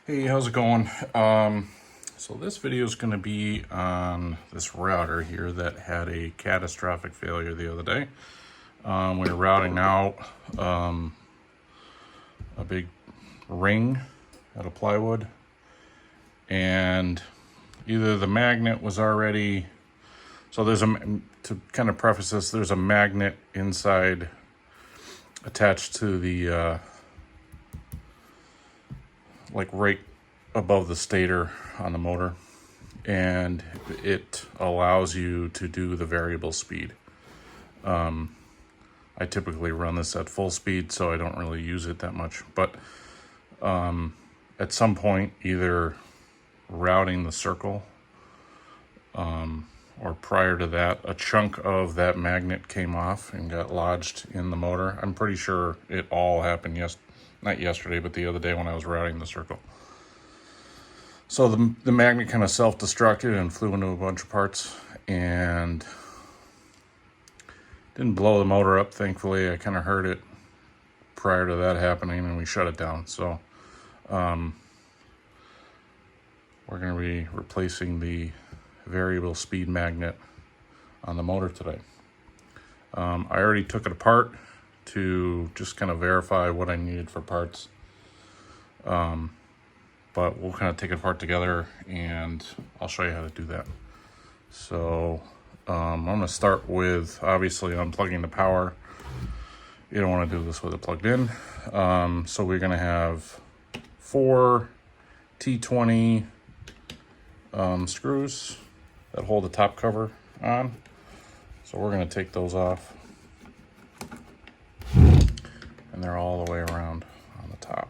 Hey, how's it going? So this video is going to be on this router here that had a catastrophic failure the other day. We were routing out a big ring out of plywood, and either the magnet was already, so to kind of preface this, there's a magnet inside attached to the like right above the stator on the motor, and it allows you to do the variable speed. I typically run this at full speed, so I don't really use it that much, but at some point, either routing the circle or prior to that, a chunk of that magnet came off and got lodged in the motor. I'm pretty sure it all happened not yesterday, but the other day when I was routing the circle. So the magnet kind of self-destructed and flew into a bunch of parts and didn't blow the motor up, thankfully. I kind of heard it prior to that happening and we shut it down. So we're going to be replacing the variable speed magnet on the motor today. I already took it apart to just kind of verify what I needed for parts. But we'll kind of take it apart together and I'll show you how to do that. So I'm going to start with obviously unplugging the power. You don't want to do this with it plugged in. So we're going to have 4 T20 screws that hold the top cover on. So we're going to take those off. And they're all the way around on the top.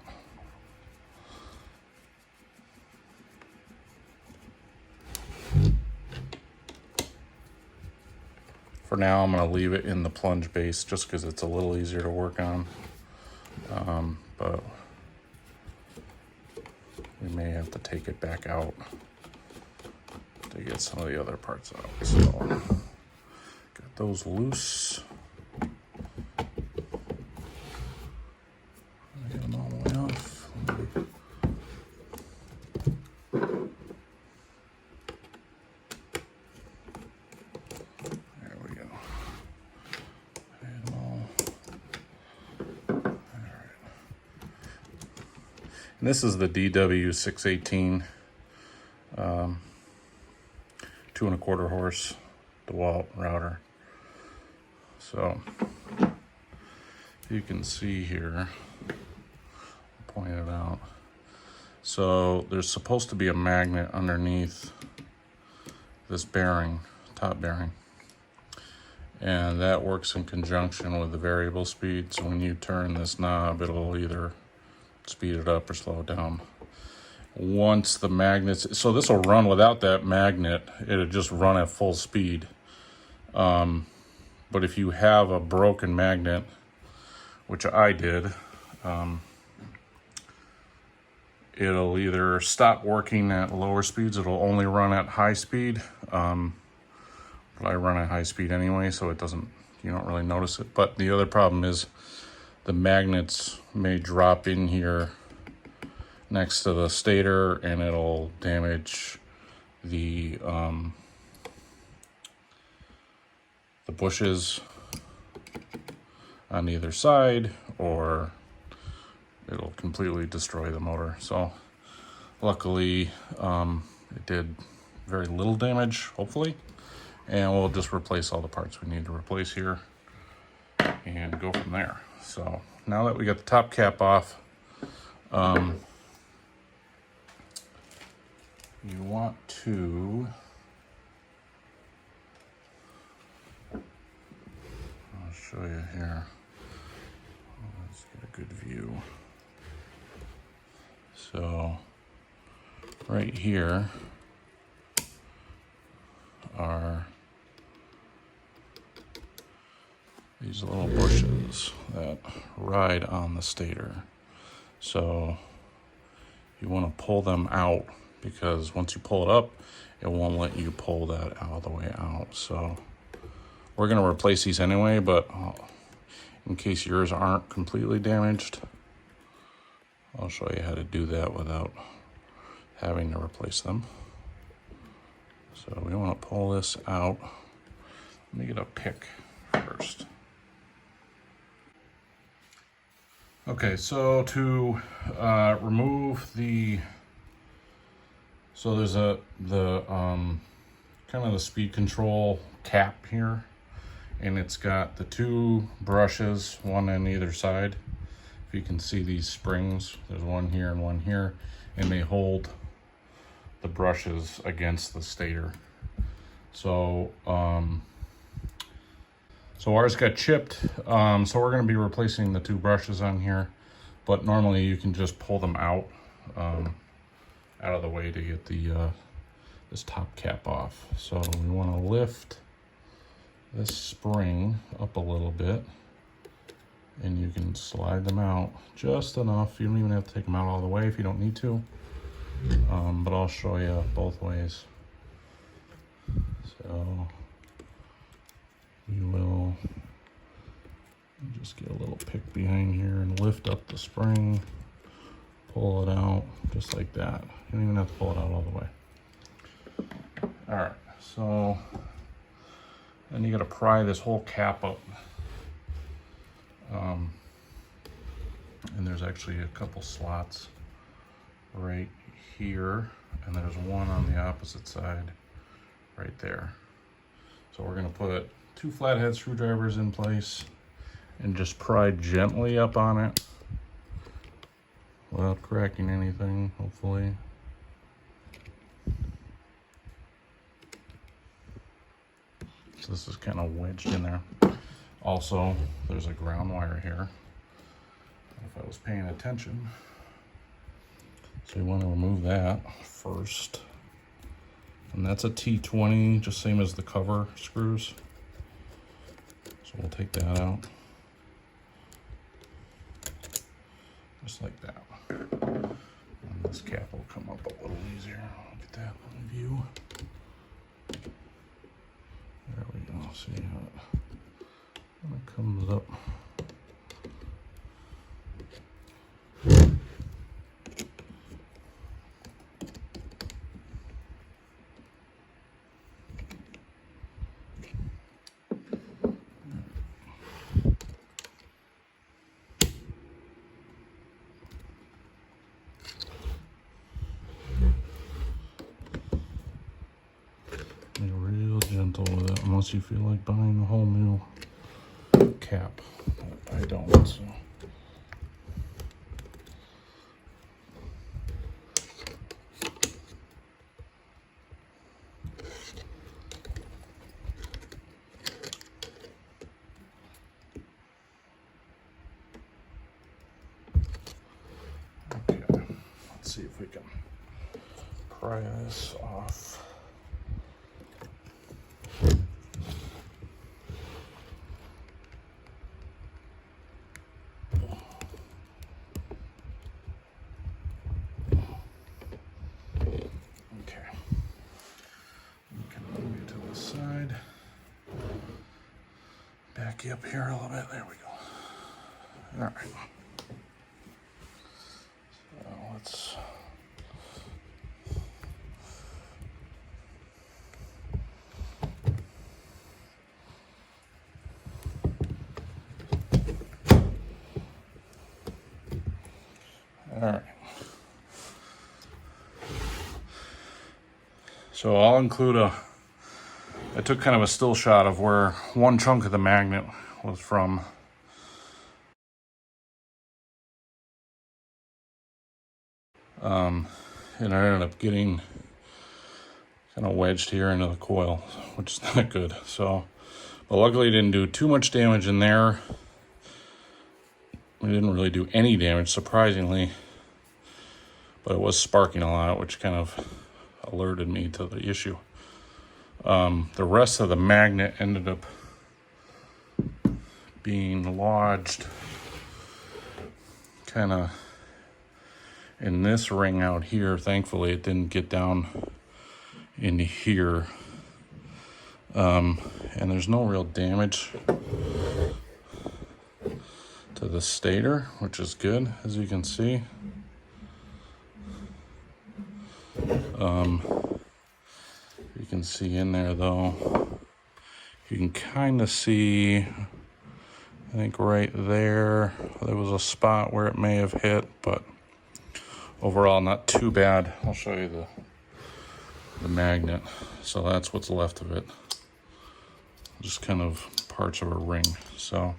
For now, I'm going to leave it in the plunge base just because it's a little easier to work on. But we may have to take it back out to get some of the other parts out. So, got those loose. Get them all the way off. There we go. Get them all. All right. And this is the DW618, 2 1/4 horse DeWalt router. So you can see here, I'll point it out. So there's supposed to be a magnet underneath this bearing, top bearing, and that works in conjunction with the variable speed. So when you turn this knob, it'll either speed it up or slow it down. Once the magnets, so this will run without that magnet, it'll just run at full speed. But if you have a broken magnet, which I did, it'll either stop working at lower speeds, it'll only run at high speed. But I run at high speed anyway, so you don't really notice it. But the other problem is the magnets may drop in here next to the stator and it'll damage the bushes on either side, or it'll completely destroy the motor. So luckily it did very little damage, hopefully, and we'll just replace all the parts we need to replace here and go from there. So now that we got the top cap off, you want to, I'll show you here. Let's get a good view. So right here are these little bushes that ride on the stator. So you want to pull them out, because once you pull it up, it won't let you pull that all the way out. So we're going to replace these anyway, but in case yours aren't completely damaged, I'll show you how to do that without having to replace them. So we want to pull this out. Let me get a pick first. Okay, so to remove the, so there's the kind of the speed control cap here, and it's got the two brushes, one on either side. If you can see these springs, there's one here and one here, and they hold the brushes against the stator. So so ours got chipped, so we're going to be replacing the two brushes on here, but normally you can just pull them out of the way to get the this top cap off. So we want to lift this spring up a little bit, and you can slide them out just enough. You don't even have to take them out all the way if you don't need to, but I'll show you both ways. So you will just get a little pick behind here and lift up the spring, pull it out just like that. You don't even have to pull it out all the way. All right, so then you got to pry this whole cap up. And there's actually a couple slots right here, and there's one on the opposite side right there. So we're going to put two flathead screwdrivers in place and just pry gently up on it without cracking anything, hopefully. So this is kind of wedged in there. Also, there's a ground wire here, if I was paying attention. So you want to remove that first. And that's a T20, just same as the cover screws. So we'll take that out. Just like that. And this cap will come up a little easier. I'll get that in view. There we go. See how it comes up. Be real gentle with it, unless you feel like buying a whole new cap. But I don't, so. Okay, let's see if we can pry this off. Back you up here a little bit. There we go. All right. So let's. All right. So I'll include I took kind of a still shot of where one chunk of the magnet was from. And I ended up getting kind of wedged here into the coil, which is not good. So, but luckily it didn't do too much damage in there. It didn't really do any damage, surprisingly. But it was sparking a lot, which kind of alerted me to the issue. The rest of the magnet ended up being lodged kind of in this ring out here. Thankfully, it didn't get down into here. And there's no real damage to the stator, which is good, as you can see. You can see in there though, you can kind of see, I think right there was a spot where it may have hit, but overall not too bad. I'll show you the magnet. So that's what's left of it, just kind of parts of a ring. So,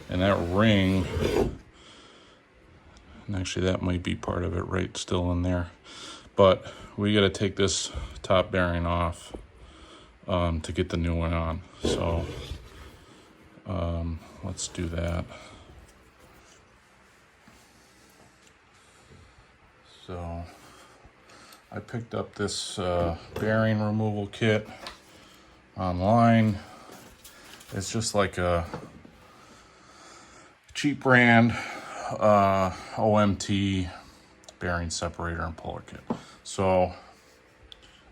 and that ring, and actually that might be part of it right still in there, but we got to take this top bearing off to get the new one on. So let's do that. So I picked up this bearing removal kit online. It's just like a cheap brand OMT bearing separator and puller kit. So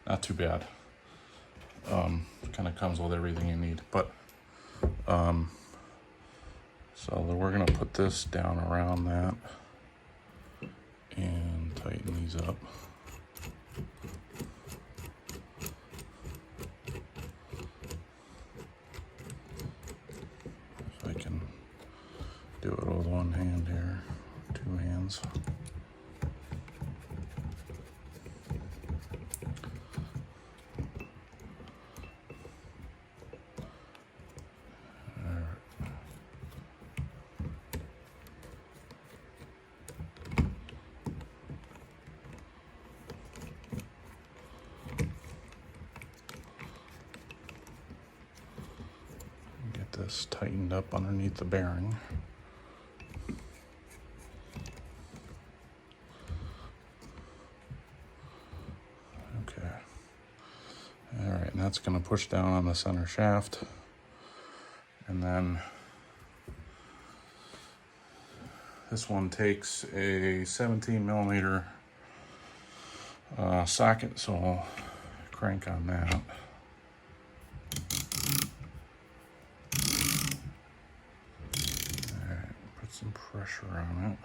not too bad. Kind of comes with everything you need. But so we're gonna put this down around that and tighten these up. If I can do it with one hand here, two hands. This tightened up underneath the bearing. Okay. All right, and that's going to push down on the center shaft. And then this one takes a 17 millimeter socket, so I'll crank on that. Some pressure on it.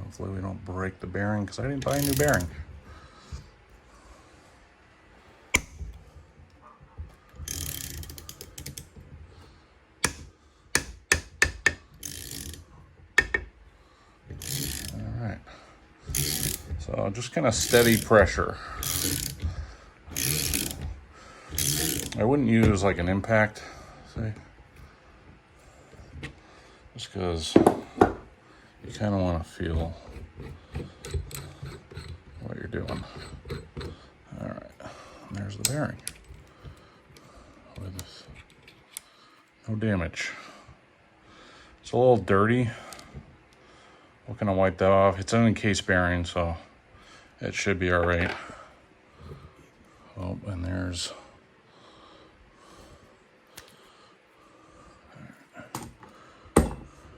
Hopefully we don't break the bearing because I didn't buy a new bearing. All right. So just kind of steady pressure. I wouldn't use like an impact, see? Just because you kind of want to feel what you're doing. All right, and there's the bearing with no damage. It's a little dirty. We're gonna wipe that off. It's an encased bearing, so it should be all right. Oh, and there's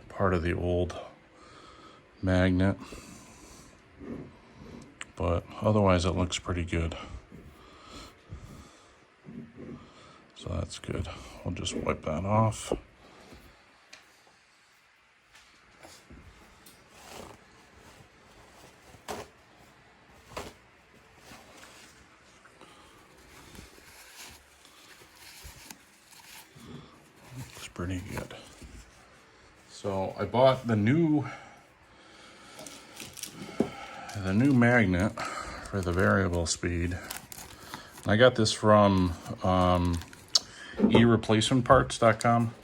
part of the old magnet, but otherwise it looks pretty good. So that's good. We'll just wipe that off. Looks pretty good. So I bought the new magnet for the variable speed. I got this from ereplacementparts.com,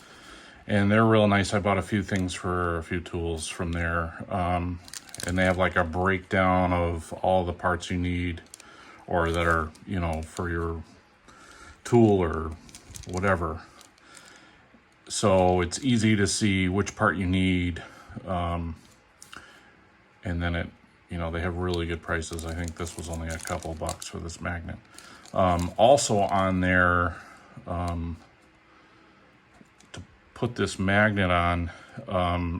and they're real nice. I bought a few things for a few tools from there, and they have like a breakdown of all the parts you need, or that are, you know, for your tool or whatever. So it's easy to see which part you need, and then it, you know, they have really good prices. I think this was only a couple bucks for this magnet. Also on there, to put this magnet on,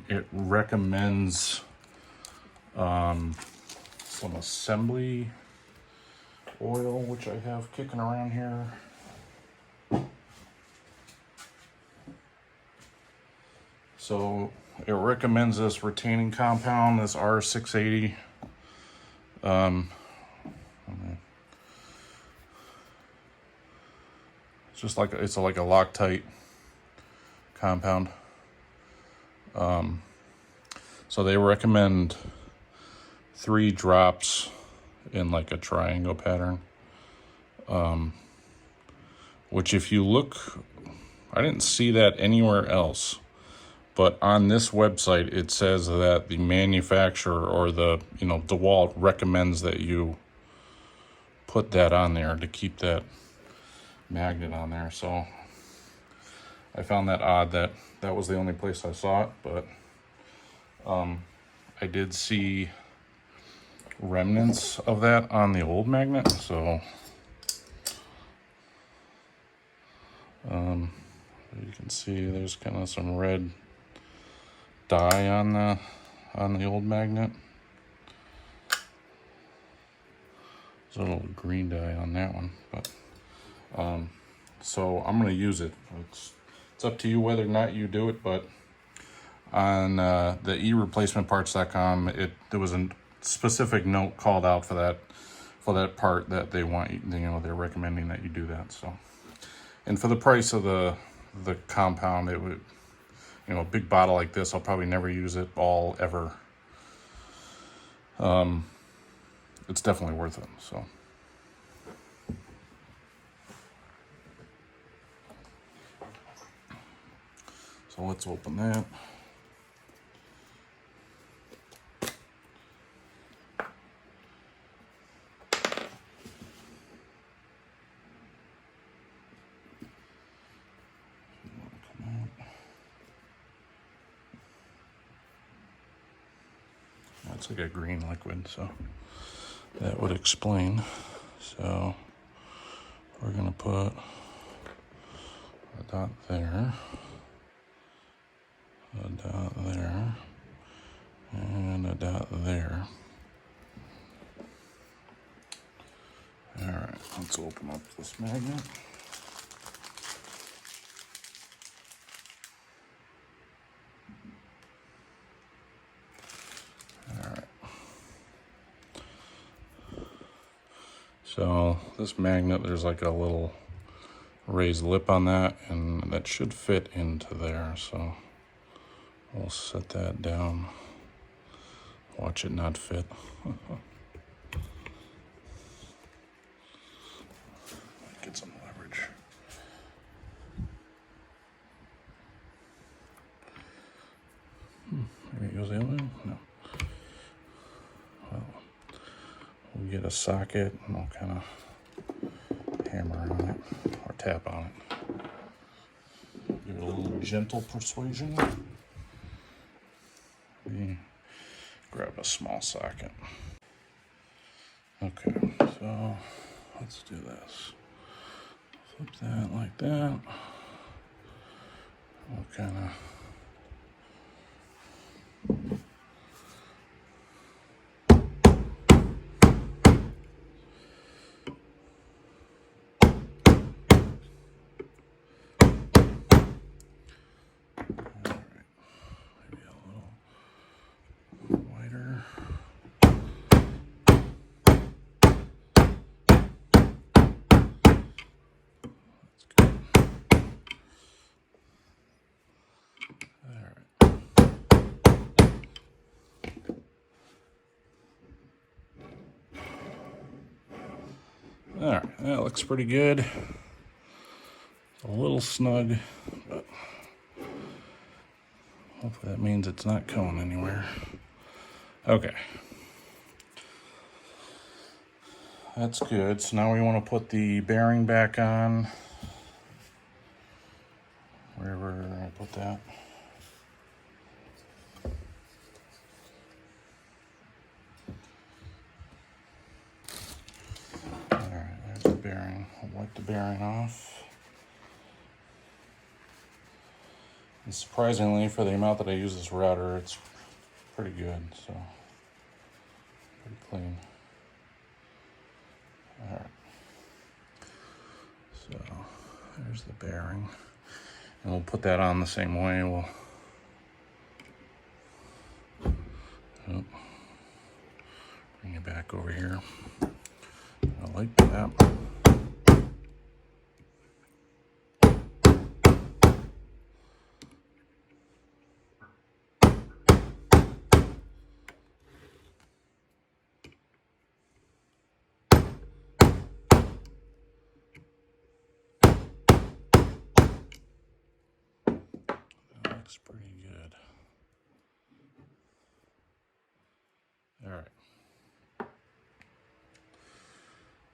it recommends some assembly oil, which I have kicking around here. So it recommends this retaining compound, this R680. It's just like it's like a Loctite compound. So they recommend 3 drops in like a triangle pattern. Which if you look, I didn't see that anywhere else. But on this website, it says that the manufacturer or the, DeWalt recommends that you put that on there to keep that magnet on there. So I found that odd that that was the only place I saw it, but I did see remnants of that on the old magnet. So you can see there's kind of some red dye on the old magnet. There's a little green dye on that one, but so I'm gonna use it. It's up to you whether or not you do it, but on the eReplacementParts.com, there was a specific note called out for that part that they want you, they're recommending that you do that. So, and for the price of the compound, it would, a big bottle like this, I'll probably never use it all ever. It's definitely worth it. So let's open that. It's like a green liquid, so that would explain. So we're gonna put a dot there, a dot there, and a dot there. All right, let's open up this magnet. So this magnet, there's like a little raised lip on that, and that should fit into there. So we'll set that down. Watch it not fit. Get some leverage. Maybe it goes the other way? No. Well, we'll get a socket and we'll kind of hammer on it or tap on it. Give it a little gentle persuasion. Maybe grab a small socket. Okay, so let's do this. Flip that like that. We'll kind of all right, that looks pretty good. It's a little snug, but hopefully that means it's not going anywhere. Okay. That's good. So now we want to put the bearing back on. Wherever I put that. Alright, there's the bearing. I'll wipe the bearing off. And surprisingly, for the amount that I use this router, it's pretty good, so pretty clean. Alright. So there's the bearing. And we'll put that on the same way. We'll Oh. Bring it back over here. I like that. That looks pretty good. All right.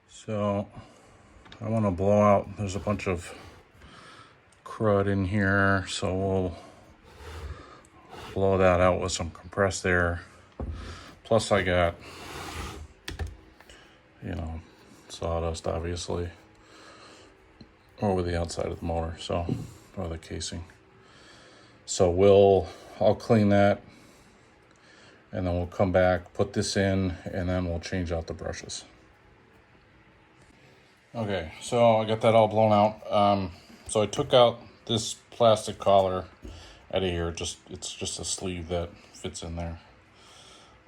So I want to blow out, there's a bunch of crud in here, so we'll blow that out with some compressed air. Plus I got, you know, sawdust obviously over the outside of the motor, so, or the casing. So I'll clean that, and then we'll come back, put this in, and then we'll change out the brushes. Okay, so I got that all blown out. So I took out this plastic collar out of here. It's just a sleeve that fits in there.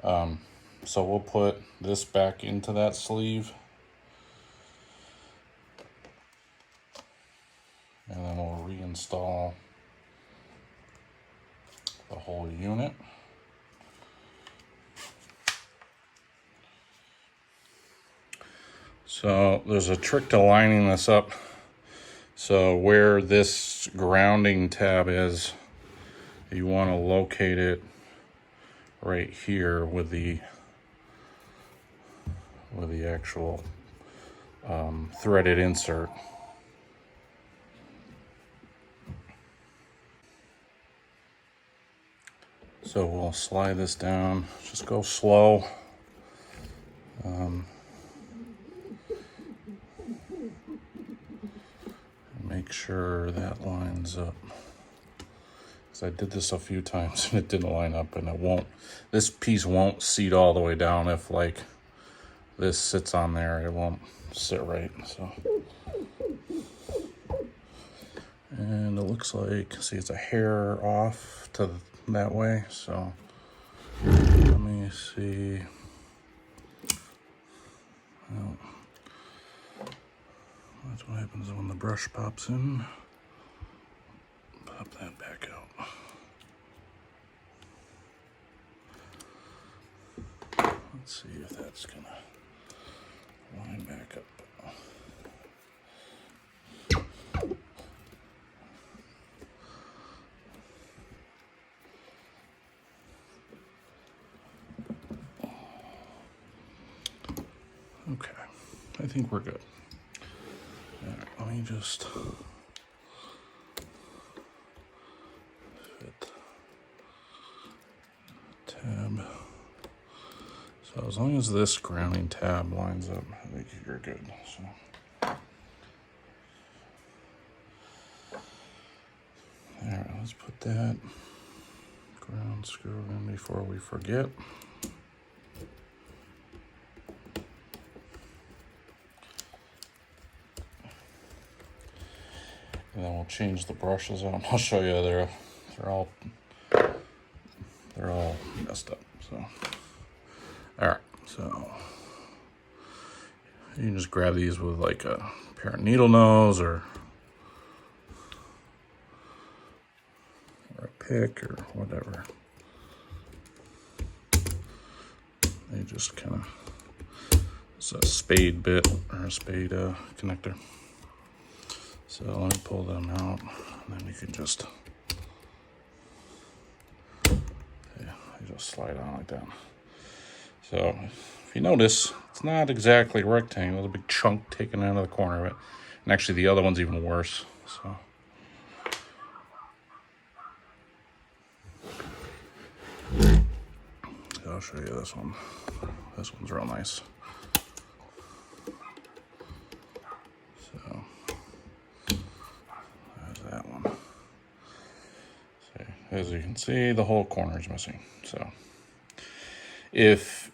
So we'll put this back into that sleeve, and then we'll reinstall the whole unit. So there's a trick to lining this up. So where this grounding tab is, you want to locate it right here with the actual threaded insert. So we'll slide this down, just go slow. Make sure that lines up. Because I did this a few times and it didn't line up, and it won't, this piece won't seat all the way down. If like this sits on there, it won't sit right. So, and it looks like, see, it's a hair off to that way. So let me see. Well, that's what happens when the brush pops in. Pop that back out. Let's see if that's gonna line back up. Okay, I think we're good. All right, let me just fit tab. So as long as this grounding tab lines up, I think you're good. So, all right, let's put that ground screw in before we forget. And then we'll change the brushes out. I'll show you, they're all messed up. So, all right, so you can just grab these with like a pair of needle nose or a pick or whatever. They just kind of, it's a spade bit or a spade connector. So let me pull them out, and then you can just, yeah, you just slide on like that. So if you notice, it's not exactly rectangle. There's a big chunk taken out of the corner of it. And actually the other one's even worse. So I'll show you this one. This one's real nice. So there's that one. So as you can see, the whole corner is missing. So if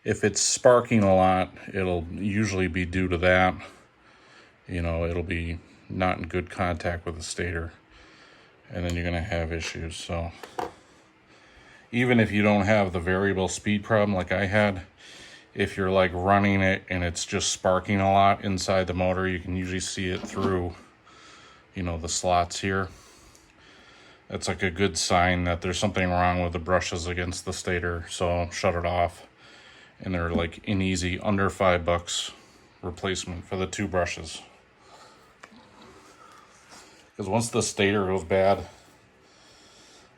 it's sparking a lot, it'll usually be due to that. You know, it'll be not in good contact with the stator, and then you're gonna have issues. So even if you don't have the variable speed problem like I had, if you're like running it and it's just sparking a lot inside the motor, you can usually see it through, you know, the slots here. That's like a good sign that there's something wrong with the brushes against the stator. So shut it off. And they're like an easy under $5 replacement for the 2 brushes. Because once the stator goes bad,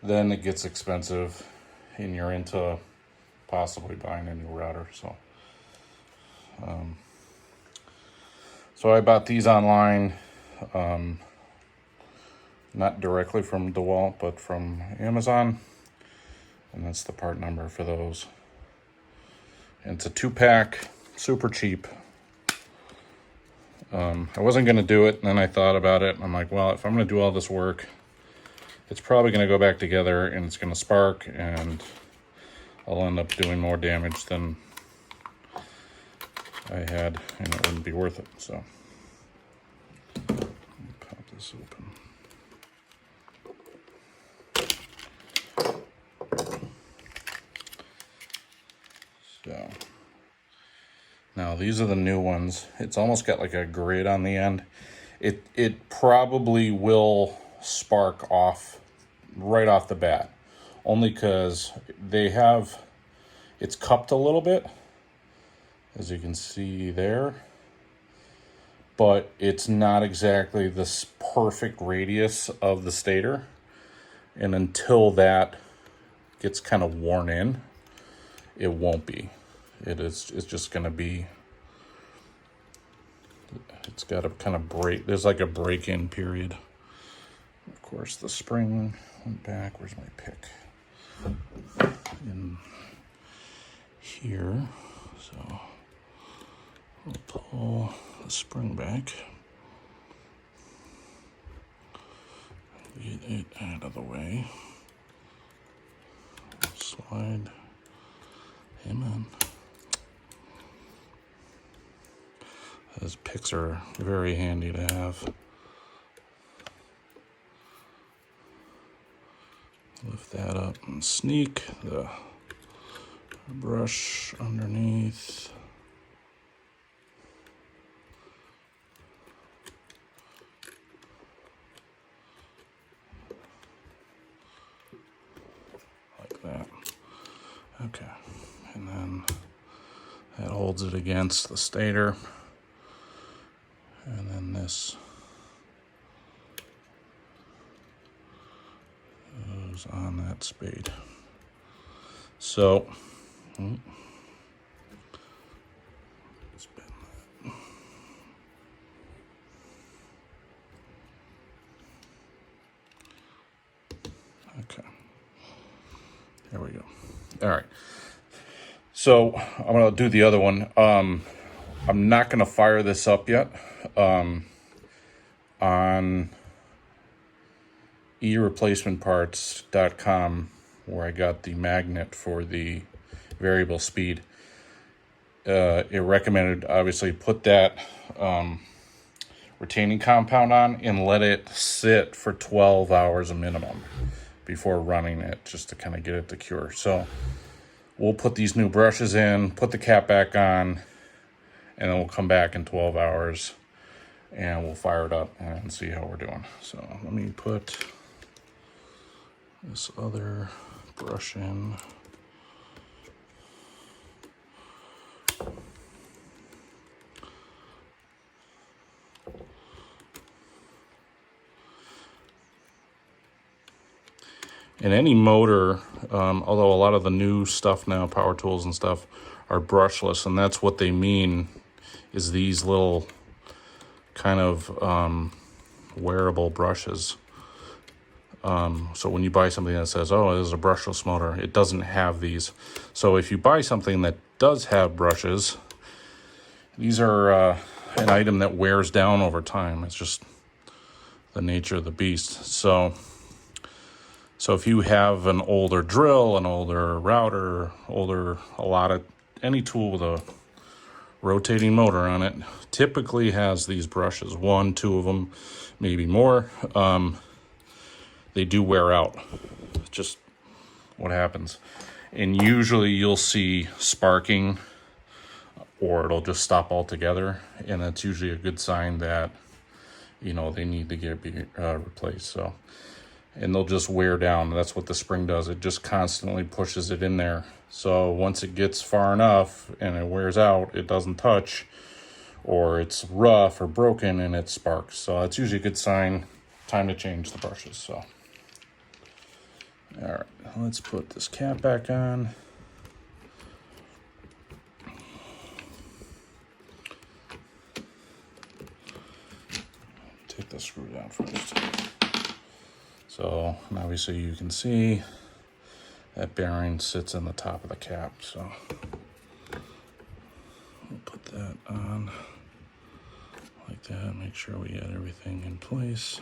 then it gets expensive and you're into possibly buying a new router. So I bought these online, not directly from DeWalt, but from Amazon, and that's the part number for those. And it's a 2-pack, super cheap. I wasn't going to do it, and then I thought about it, and I'm like, well, if I'm going to do all this work, it's probably going to go back together, and it's going to spark, and I'll end up doing more damage than I had, and it wouldn't be worth it. So, let me pop this open. So, now these are the new ones. It's almost got like a grid on the end. It probably will spark off right off the bat, only because it's cupped a little bit, as you can see there, but it's not exactly this perfect radius of the stator, and until that gets kind of worn in, it won't be. It's just going to be, it's got a kind of break, there's like a break-in period. Of course, the spring went back. Where's my pick? In here. So we'll pull the spring back. Get it out of the way. Slide him in. Those picks are very handy to have. Lift that up and sneak the brush underneath. Like that. Okay. And then that holds it against the stator. And then this goes on that spade. So, spin that. Okay. There we go. All right. So I'm going to do the other one. I'm not going to fire this up yet. On eReplacementParts.com, where I got the magnet for the variable speed, it recommended, obviously, put that retaining compound on and let it sit for 12 hours a minimum before running it, just to kind of get it to cure. So we'll put these new brushes in, put the cap back on, and then we'll come back in 12 hours and we'll fire it up and see how we're doing. So let me put this other brush in. In any motor, although a lot of the new stuff now, power tools and stuff, are brushless, and that's what they mean, is these little kind of wearable brushes. So when you buy something that says, oh, this is a brushless motor, it doesn't have these. So if you buy something that does have brushes, these are an item that wears down over time. It's just the nature of the beast. So if you have an older drill, an older router, any tool with a rotating motor on it, typically has these brushes, 1, 2 of them, maybe more. They do wear out. Just what happens. And usually you'll see sparking, or it'll just stop altogether, and that's usually a good sign that, you know, they need to get replaced. So, and they'll just wear down. That's what the spring does. It just constantly pushes it in there. So once it gets far enough and it wears out, it doesn't touch, or it's rough or broken and it sparks. So that's usually a good sign. Time to change the brushes. So, all right, let's put this cap back on. Take the screw down first. So obviously you can see that bearing sits in the top of the cap. So we'll put that on like that. Make sure we get everything in place.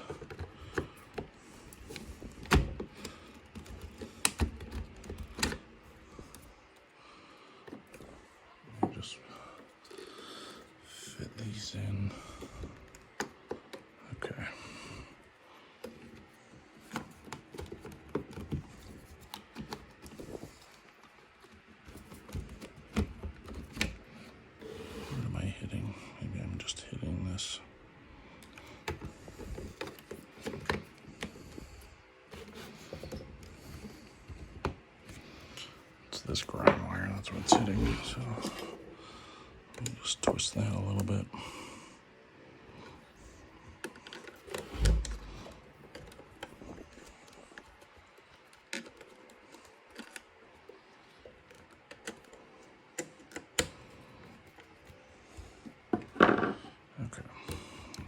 Just fit these in. Okay. What am I hitting? Maybe I'm just hitting this. It's this ground wire, that's what it's hitting. So we'll just twist that a little bit. Okay,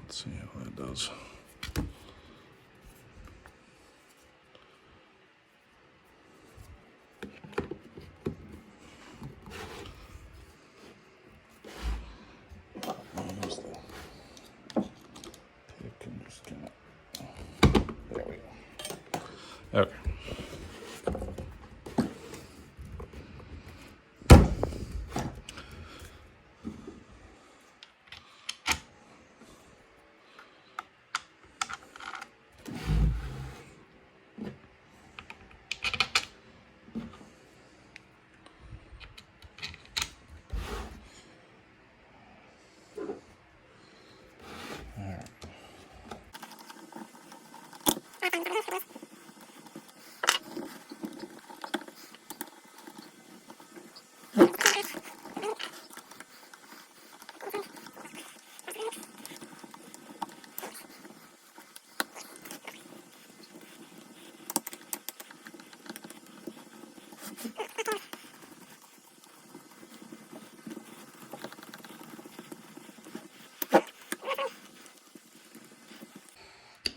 let's see how that does. Use the pick and just kind of, there we go. Okay.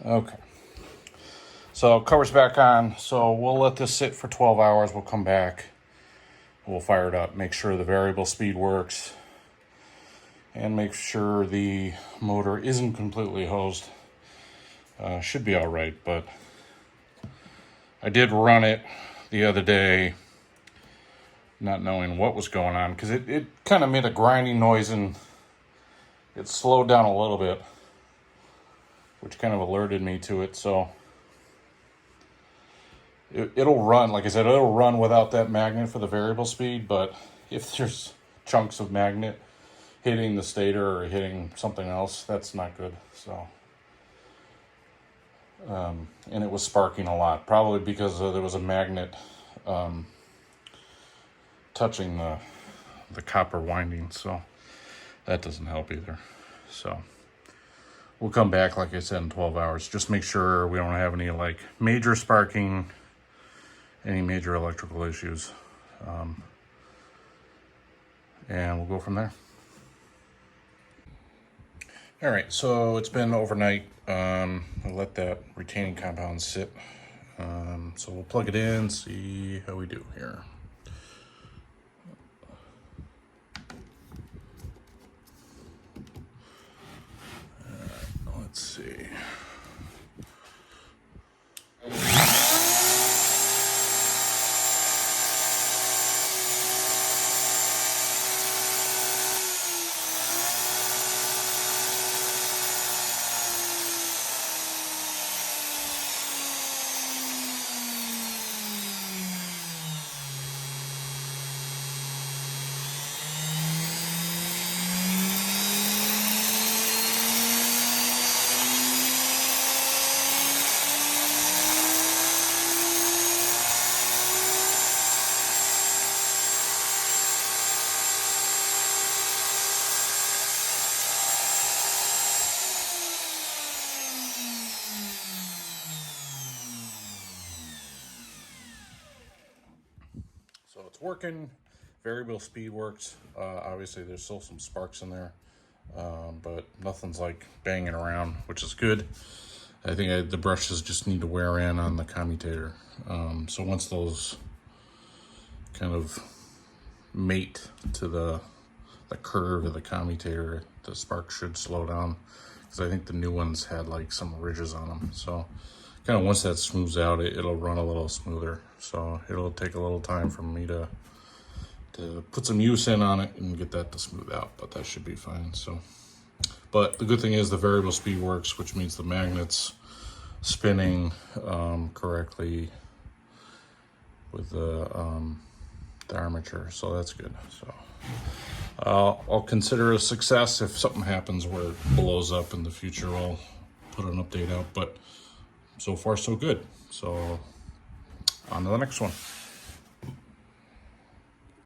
Okay, so cover's back on, so we'll let this sit for 12 hours. We'll come back, we'll fire it up, make sure the variable speed works, and make sure the motor isn't completely hosed. Should be all right, but I did run it the other day not knowing what was going on, because it kind of made a grinding noise and it slowed down a little bit, which kind of alerted me to it. So it'll run, like I said, it'll run without that magnet for the variable speed, but if there's chunks of magnet hitting the stator or hitting something else, that's not good. So and it was sparking a lot, probably because there was a magnet touching the copper winding, so that doesn't help either. So we'll come back, like I said, in 12 hours. Just make sure we don't have any like major sparking, any major electrical issues, and we'll go from there. All right, so it's been overnight. I'll let that retaining compound sit. So we'll plug it in, see how we do here. Let's see. So it's working. Variable speed works. Obviously there's still some sparks in there, but nothing's like banging around, which is good. I think the brushes just need to wear in on the commutator. So once those kind of mate to the curve of the commutator, the spark should slow down, because I think the new ones had like some ridges on them. So kind of once that smooths out, it'll run a little smoother. So it'll take a little time for me to put some use in on it and get that to smooth out, but that should be fine. So, but the good thing is the variable speed works, which means the magnets spinning correctly with the armature, so that's good. So I'll consider it a success. If something happens where it blows up in the future, I'll put an update out, but so far so good. So on to the next one.